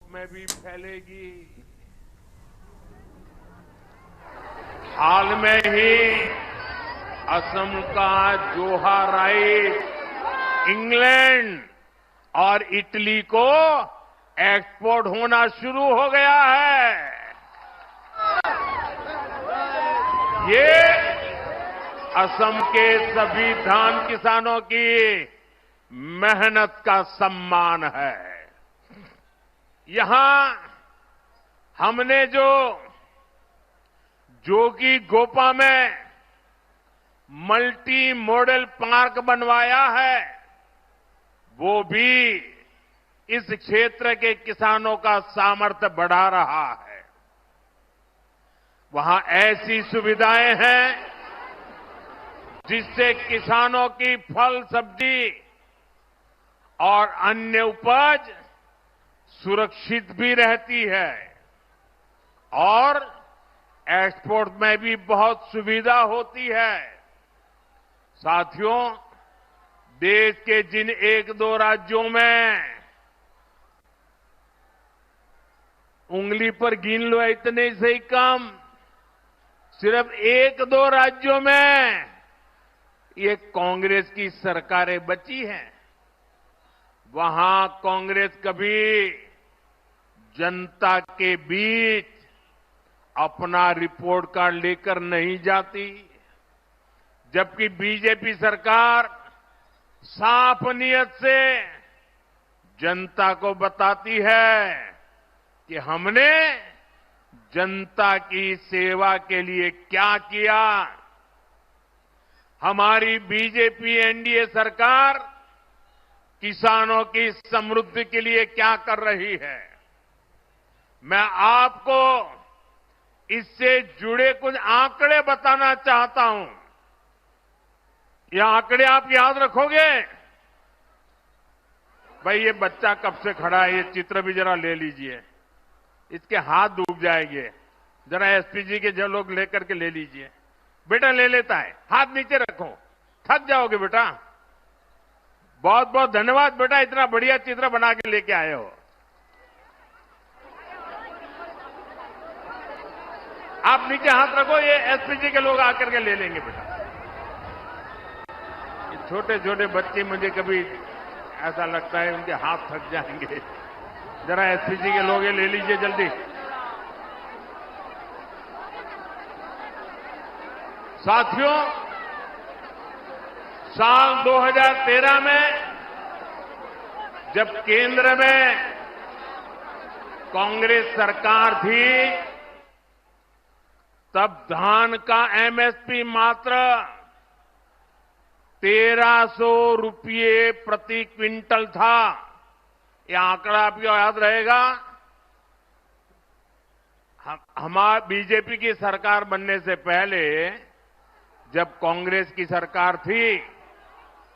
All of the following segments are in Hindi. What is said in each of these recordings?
में भी फैलेगी। हाल में ही असम का जोहा राइस इंग्लैंड और इटली को एक्सपोर्ट होना शुरू हो गया है। ये असम के सभी धान किसानों की मेहनत का सम्मान है। यहां हमने जो जोगी गोपा में मल्टी मॉडल पार्क बनवाया है, वो भी इस क्षेत्र के किसानों का सामर्थ्य बढ़ा रहा है। वहां ऐसी सुविधाएं हैं जिससे किसानों की फल सब्जी और अन्य उपज सुरक्षित भी रहती है और एक्सपोर्ट में भी बहुत सुविधा होती है। साथियों, देश के जिन एक दो राज्यों में उंगली पर गिन लो इतने से ही कम, सिर्फ एक दो राज्यों में ये कांग्रेस की सरकारें बची हैं। वहां कांग्रेस कभी जनता के बीच अपना रिपोर्ट कार्ड लेकर नहीं जाती, जबकि बीजेपी सरकार साफ नियत से जनता को बताती है कि हमने जनता की सेवा के लिए क्या किया। हमारी बीजेपी एनडीए सरकार किसानों की समृद्धि के लिए क्या कर रही है। मैं आपको इससे जुड़े कुछ आंकड़े बताना चाहता हूं। ये आंकड़े आप याद रखोगे? भाई, ये बच्चा कब से खड़ा है, ये चित्र भी जरा ले लीजिए, इसके हाथ डूब जाएंगे। जरा एसपीजी के जो लोग लेकर के ले लीजिए। बेटा ले लेता है, हाथ नीचे रखो, थक जाओगे बेटा। बहुत बहुत धन्यवाद बेटा, इतना बढ़िया चित्र बना के लेके आए हो। आप नीचे हाथ रखो, ये एसपीजी के लोग आकर के ले लेंगे बेटा। ये छोटे छोटे बच्चे, मुझे कभी ऐसा लगता है उनके हाथ थक जाएंगे। जरा एसपीजी के लोग ये ले लीजिए जल्दी। साथियों, साल 2013 में जब केंद्र में कांग्रेस सरकार थी, तब धान का एमएसपी मात्र 1300 रुपये प्रति क्विंटल था। यह आंकड़ा आपको याद रहेगा। हमारी बीजेपी की सरकार बनने से पहले जब कांग्रेस की सरकार थी,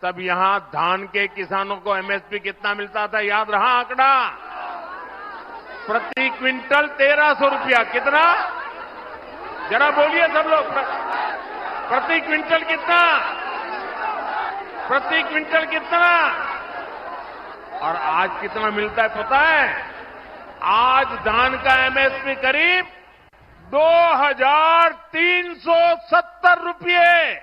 तब यहां धान के किसानों को एमएसपी कितना मिलता था, याद रहा आंकड़ा? प्रति क्विंटल 1300 रुपया। कितना? जरा बोलिए सब लोग, प्रति क्विंटल कितना? प्रति क्विंटल कितना? और आज कितना मिलता है पता है? आज धान का एमएसपी करीब 2370 रुपये।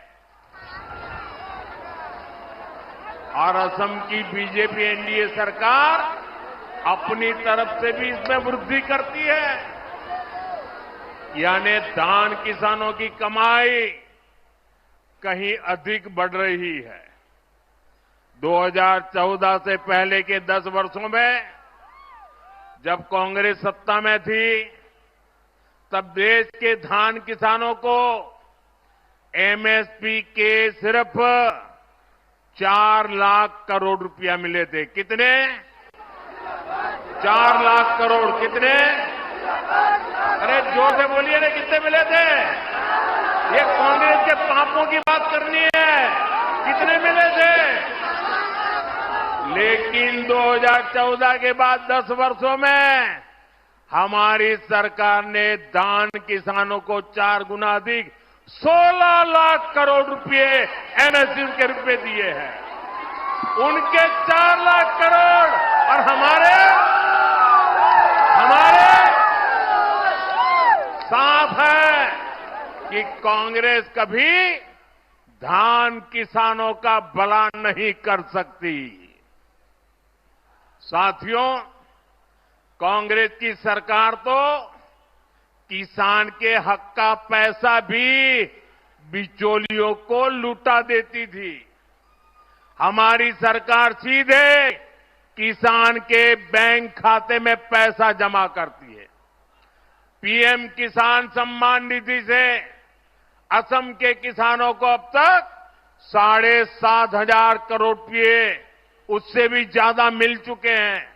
और असम की बीजेपी एनडीए सरकार अपनी तरफ से भी इसमें वृद्धि करती है। यानी धान किसानों की कमाई कहीं अधिक बढ़ रही है। 2014 से पहले के 10 वर्षों में जब कांग्रेस सत्ता में थी, तब देश के धान किसानों को एमएसपी के सिर्फ 4 लाख करोड़ रुपया मिले थे। कितने? 4 लाख करोड़। कितने? अरे जोर से बोलिए ना, कितने मिले थे? ये कांग्रेस के पापों की बात करनी है। कितने मिले थे? लेकिन 2014 के बाद 10 वर्षों में हमारी सरकार ने धान किसानों को 4 गुना अधिक 16 लाख करोड़ रुपए एमएसपी के रूप में दिए हैं। उनके 4 लाख करोड़ और हमारे कि कांग्रेस कभी धान किसानों का भला नहीं कर सकती। साथियों, कांग्रेस की सरकार तो किसान के हक का पैसा भी बिचौलियों को लूटा देती थी। हमारी सरकार सीधे किसान के बैंक खाते में पैसा जमा करती है। पीएम किसान सम्मान निधि से असम के किसानों को अब तक 7,500 करोड़ रुपए उससे भी ज्यादा मिल चुके हैं।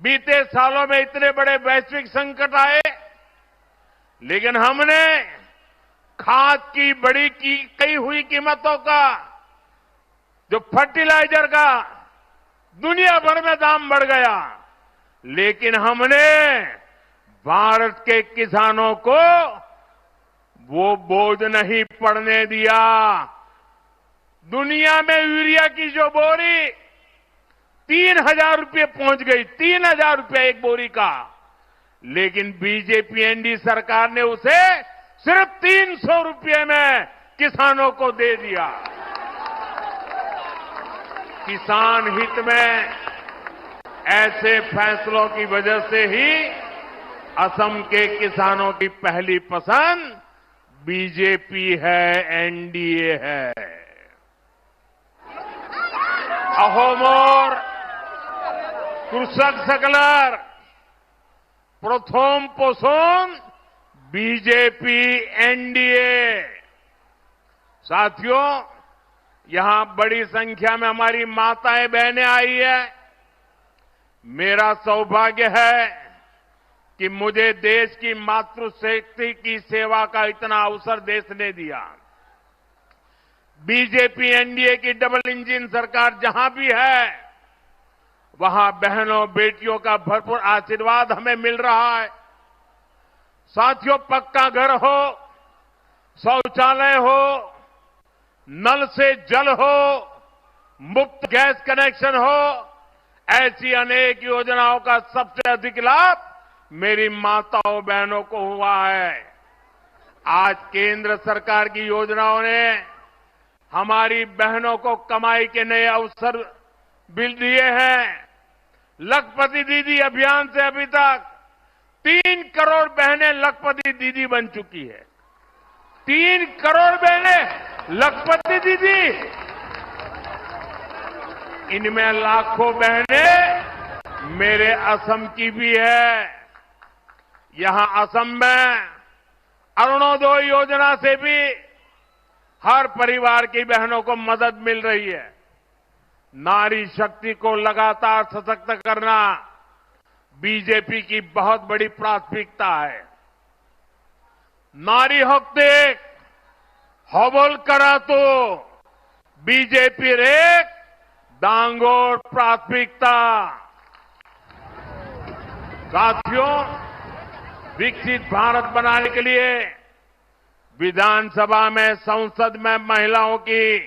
बीते सालों में इतने बड़े वैश्विक संकट आए, लेकिन हमने खाद की बढ़ी की कई हुई कीमतों का, जो फर्टिलाइजर का दुनिया भर में दाम बढ़ गया, लेकिन हमने भारत के किसानों को वो बोझ नहीं पड़ने दिया। दुनिया में यूरिया की जो बोरी 3,000 रुपये पहुंच गई, 3,000 रुपये एक बोरी का, लेकिन बीजेपी एनडीए सरकार ने उसे सिर्फ 300 रुपये में किसानों को दे दिया। किसान हित में ऐसे फैसलों की वजह से ही असम के किसानों की पहली पसंद बीजेपी है, एनडीए है। अहोमोर कृषक सकलर प्रथम पोषण बीजेपी एनडीए। साथियों, यहां बड़ी संख्या में हमारी माताएं बहनें आई है। मेरा सौभाग्य है कि मुझे देश की मातृशक्ति की सेवा का इतना अवसर देश ने दिया। बीजेपी एनडीए की डबल इंजन सरकार जहां भी है, वहां बहनों बेटियों का भरपूर आशीर्वाद हमें मिल रहा है। साथियों, पक्का घर हो, शौचालय हो, नल से जल हो, मुफ्त गैस कनेक्शन हो, ऐसी अनेक योजनाओं का सबसे अधिक लाभ मेरी माताओं बहनों को हुआ है। आज केंद्र सरकार की योजनाओं ने हमारी बहनों को कमाई के नए अवसर मिल दिए हैं। लखपति दीदी अभियान से अभी तक 3 करोड़ बहनें लखपति दीदी बन चुकी है। 3 करोड़ बहनें लखपति दीदी। इनमें लाखों बहनें मेरे असम की भी है। यहां असम में अरुणोदय योजना से भी हर परिवार की बहनों को मदद मिल रही है। नारी शक्ति को लगातार सशक्त करना बीजेपी की बहुत बड़ी प्राथमिकता है। नारी हक देख हबल करा तो बीजेपी रेक दांगोर प्राथमिकता। साथियों, विकसित भारत बनाने के लिए विधानसभा में, संसद में महिलाओं की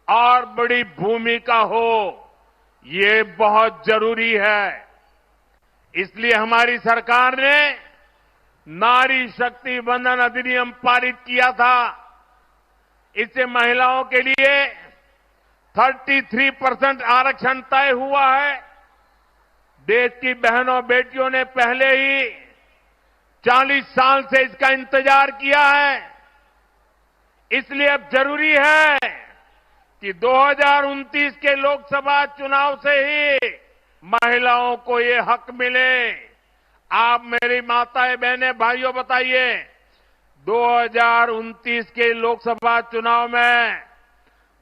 और बड़ी भूमिका हो, ये बहुत जरूरी है। इसलिए हमारी सरकार ने नारी शक्ति वंदन अधिनियम पारित किया था। इससे महिलाओं के लिए 33% आरक्षण तय हुआ है। देश की बहनों बेटियों ने पहले ही 40 साल से इसका इंतजार किया है। इसलिए अब जरूरी है कि 2029 के लोकसभा चुनाव से ही महिलाओं को ये हक मिले। आप मेरी माताएं बहनें भाइयों बताइए, 2029 के लोकसभा चुनाव में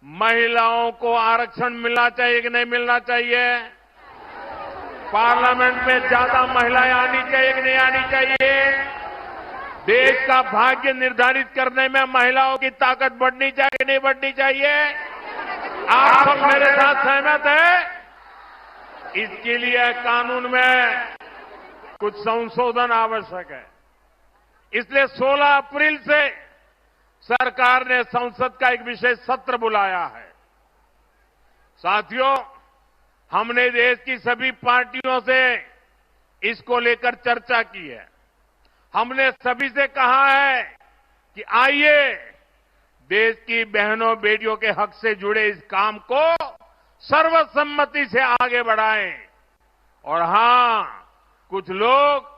महिलाओं को आरक्षण मिलना चाहिए कि नहीं मिलना चाहिए? पार्लियामेंट में ज्यादा महिलाएं आनी चाहिए कि नहीं आनी चाहिए? देश का भाग्य निर्धारित करने में महिलाओं की ताकत बढ़नी चाहिए कि नहीं बढ़नी चाहिए? आप सब मेरे साथ सहमत हैं? इसके लिए कानून में कुछ संशोधन आवश्यक है। इसलिए 16 अप्रैल से सरकार ने संसद का एक विशेष सत्र बुलाया है। साथियों, हमने देश की सभी पार्टियों से इसको लेकर चर्चा की है। हमने सभी से कहा है कि आइए देश की बहनों बेटियों के हक से जुड़े इस काम को सर्वसम्मति से आगे बढ़ाएं। और हां, कुछ लोग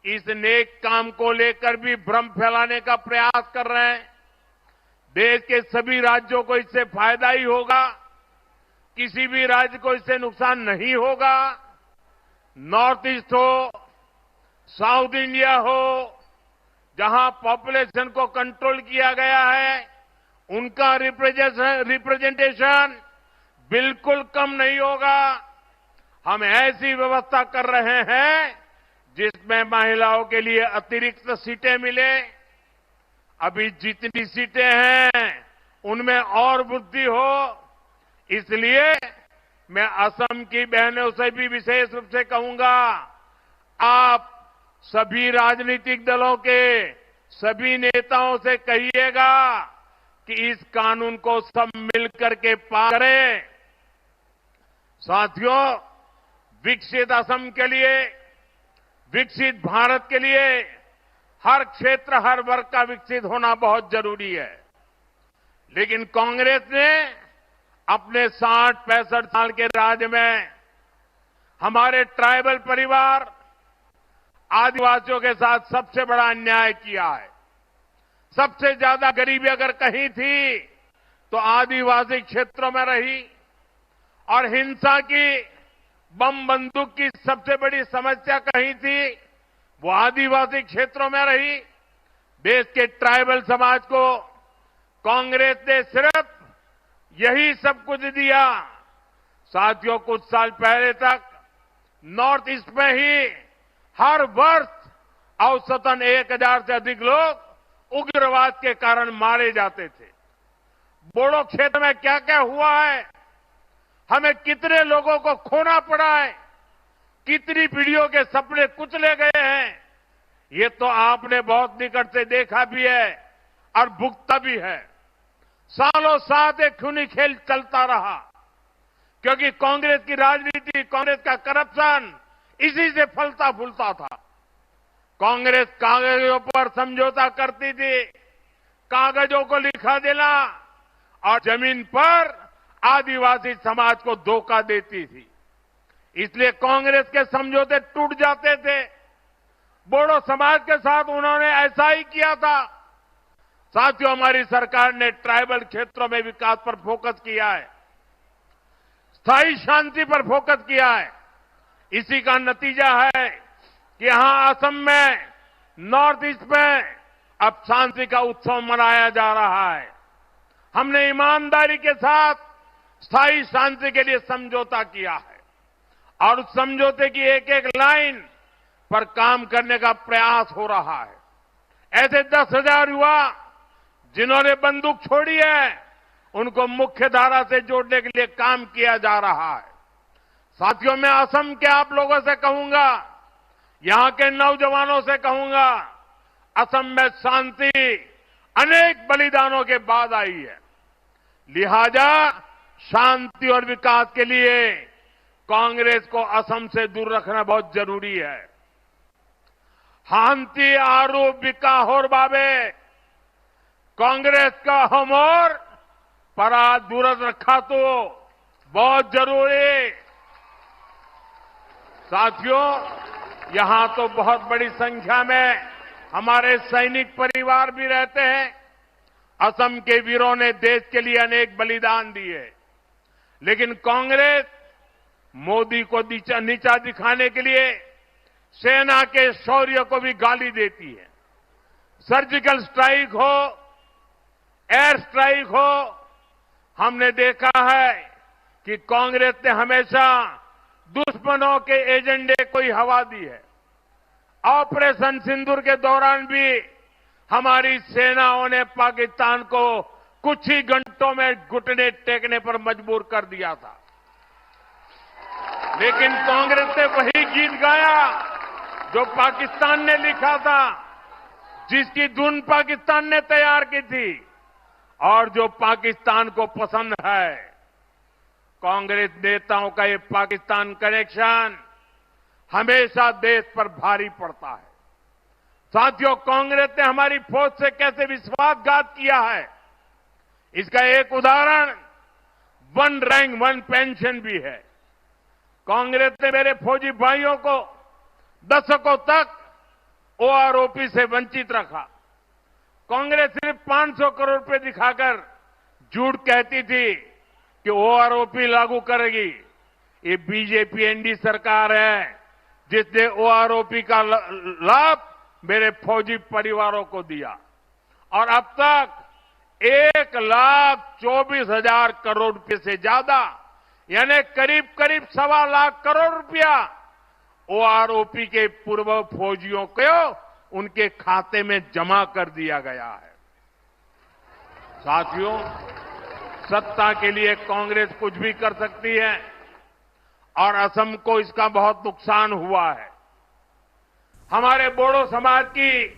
इस नेक काम को लेकर भी भ्रम फैलाने का प्रयास कर रहे हैं। देश के सभी राज्यों को इससे फायदा ही होगा, किसी भी राज्य को इससे नुकसान नहीं होगा। नॉर्थ ईस्ट हो, साउथ इंडिया हो, जहां पॉपुलेशन को कंट्रोल किया गया है, उनका रिप्रेजेंटेशन बिल्कुल कम नहीं होगा। हम ऐसी व्यवस्था कर रहे हैं जिसमें महिलाओं के लिए अतिरिक्त सीटें मिले। अभी जितनी सीटें हैं उनमें और वृद्धि हो, इसलिए मैं असम की बहनों से भी विशेष रूप से कहूंगा, आप सभी राजनीतिक दलों के सभी नेताओं से कहिएगा कि इस कानून को सब मिलकर के पास करें। साथियों, विकसित असम के लिए, विकसित भारत के लिए हर क्षेत्र, हर वर्ग का विकसित होना बहुत जरूरी है। लेकिन कांग्रेस ने अपने 60-65 साल के राज में हमारे ट्राइबल परिवार, आदिवासियों के साथ सबसे बड़ा अन्याय किया है। सबसे ज्यादा गरीबी अगर कहीं थी तो आदिवासी क्षेत्रों में रही, और हिंसा की, बम बंदूक की सबसे बड़ी समस्या कहीं थी वो आदिवासी क्षेत्रों में रही। देश के ट्राइबल समाज को कांग्रेस ने सिर्फ यही सब कुछ दिया। साथियों, कुछ साल पहले तक नॉर्थ ईस्ट में ही हर वर्ष औसतन 1000 से अधिक लोग उग्रवाद के कारण मारे जाते थे। बोडो क्षेत्र में क्या क्या हुआ है, हमें कितने लोगों को खोना पड़ा है, कितनी पीढ़ियों के सपने कुचले गए हैं, ये तो आपने बहुत निकट से देखा भी है और भुगता भी है। सालों साल एक खूनी खेल चलता रहा, क्योंकि कांग्रेस की राजनीति, कांग्रेस का करप्शन इसी से फलता फूलता था। कांग्रेस कागजों पर समझौता करती थी, कागजों को लिखा देना, और जमीन पर आदिवासी समाज को धोखा देती थी। इसलिए कांग्रेस के समझौते टूट जाते थे। बोडो समाज के साथ उन्होंने ऐसा ही किया था। साथियों, हमारी सरकार ने ट्राइबल क्षेत्रों में विकास पर फोकस किया है, स्थायी शांति पर फोकस किया है। इसी का नतीजा है कि यहां असम में, नॉर्थ ईस्ट में अब शांति का उत्सव मनाया जा रहा है। हमने ईमानदारी के साथ स्थायी शांति के लिए समझौता किया है, और उस समझौते की एक एक लाइन पर काम करने का प्रयास हो रहा है। ऐसे 10,000 युवा जिन्होंने बंदूक छोड़ी है, उनको मुख्य धारा से जोड़ने के लिए काम किया जा रहा है। साथियों, मैं असम के आप लोगों से कहूंगा, यहां के नौजवानों से कहूंगा, असम में शांति अनेक बलिदानों के बाद आई है। लिहाजा शांति और विकास के लिए कांग्रेस को असम से दूर रखना बहुत जरूरी है। हांती आरू बिका होर बाबे, कांग्रेस का हमोर परा दूर रखा तो बहुत जरूरी। साथियों, यहां तो बहुत बड़ी संख्या में हमारे सैनिक परिवार भी रहते हैं। असम के वीरों ने देश के लिए अनेक बलिदान दिए, लेकिन कांग्रेस मोदी को नीचा दिखाने के लिए सेना के शौर्य को भी गाली देती है। सर्जिकल स्ट्राइक हो, एयर स्ट्राइक हो, हमने देखा है कि कांग्रेस ने हमेशा दुश्मनों के एजेंडे को ही हवा दी है। ऑपरेशन सिंदूर के दौरान भी हमारी सेनाओं ने पाकिस्तान को कुछ ही घंटों में घुटने टेकने पर मजबूर कर दिया था। लेकिन कांग्रेस ने वही गीत गाया जो पाकिस्तान ने लिखा था, जिसकी धुन पाकिस्तान ने तैयार की थी और जो पाकिस्तान को पसंद है। कांग्रेस नेताओं का ये पाकिस्तान कनेक्शन हमेशा देश पर भारी पड़ता है। साथियों, कांग्रेस ने हमारी फौज से कैसे विश्वासघात किया है, इसका एक उदाहरण वन रैंक वन पेंशन भी है। कांग्रेस ने मेरे फौजी भाइयों को दशकों तक ओआरओपी से वंचित रखा। कांग्रेस सिर्फ 500 करोड़ रुपए दिखाकर झूठ कहती थी कि ओआरओपी लागू करेगी। ये बीजेपी एनडीए सरकार है जिसने ओआरओपी का लाभ मेरे फौजी परिवारों को दिया और अब तक 1,24,000 करोड़ रुपए से ज्यादा यानी करीब करीब 1.25 लाख करोड़ रुपया ओआरओपी के पूर्व फौजियों को उनके खाते में जमा कर दिया गया है। साथियों, सत्ता के लिए कांग्रेस कुछ भी कर सकती है और असम को इसका बहुत नुकसान हुआ है। हमारे बोडो समाज की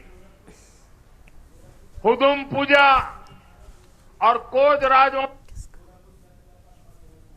हुदुम पूजा और कोज राजवंश